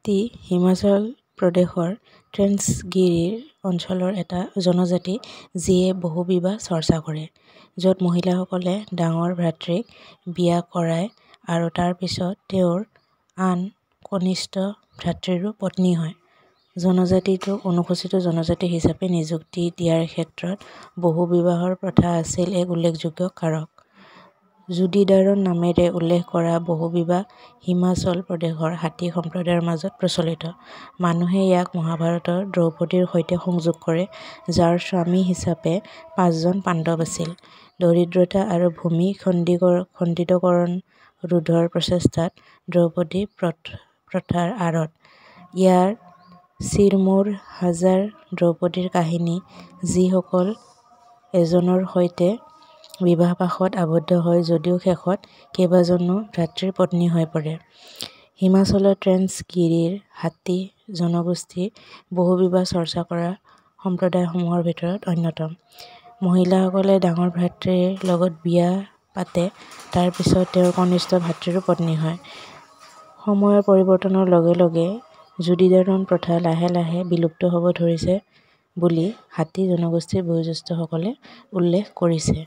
হাতী হিমাচল প্ৰদেশৰ ট্ৰেন্সগিৰি অঞ্চলৰ এটা জনজাতি যিয়ে বহুবিবাহ চৰ্চা কৰে, য'ত মহিলাসকলে ডাঙৰ ভাতৃক বিয়া কৰায় আৰু তাৰ পিছত তেওঁৰ আন কনিষ্ঠ ভাতৃৰো পত্নী হয়। জনজাতিটোক অনুসূচিত জনজাতি হিচাপে নিযুক্তি দিয়াৰ ক্ষেত্ৰত বহুবিবাহৰ প্ৰথা আছিল এক উল্লেখযোগ্য কাৰক। জোডিদাৰন নামেৰে উল্লেখ কৰা বহুবিবাহ হিমাচল প্ৰদেশৰ হাতী সম্প্ৰদায়ৰ মাজত প্ৰচলিত। মানুহে ইয়াক মহাভাৰতৰ দ্ৰৌপদীৰ সৈতে সংযোগ কৰে, যাৰ স্বামী হিচাপে ৫জন পাণ্ডৱ আছিল। দৰিদ্ৰতা আৰু ভূমি খণ্ডিতকৰণ ৰোধৰ প্ৰচেষ্টাত দ্ৰৌপদী প্ৰথাৰ আঁৰত। ইয়াৰ চিৰমৌৰ হাজাৰ দ্ৰৌপদীৰ কাহিনী, যিসকল এজনৰ সৈতে বিবাহপাশত আবদ্ধ হয় যদিও শেষত কেইবাজনো ভাতৃৰ পত্নী হৈ পৰে। হিমাচলৰ ট্ৰেন্সগিৰিৰ হাতী জনগোষ্ঠী বহুবিবাহ চৰ্চা কৰা সম্প্ৰদায়সমূহৰ ভিতৰত অন্যতম। মহিলাসকলে ডাঙৰ ভাতৃৰ লগত বিয়া পাতে, তাৰ পিছত তেওঁৰ কনিষ্ঠ ভাতৃৰো পত্নী হয়। সময়ৰ পৰিৱৰ্তনৰ লগে লগে জোডিদাৰন প্ৰথা লাহে লাহে বিলুপ্ত হ'ব ধৰিছে বুলি হাতী জনগোষ্ঠীৰ বয়োজ্যেষ্ঠসকলে উল্লেখ কৰিছে।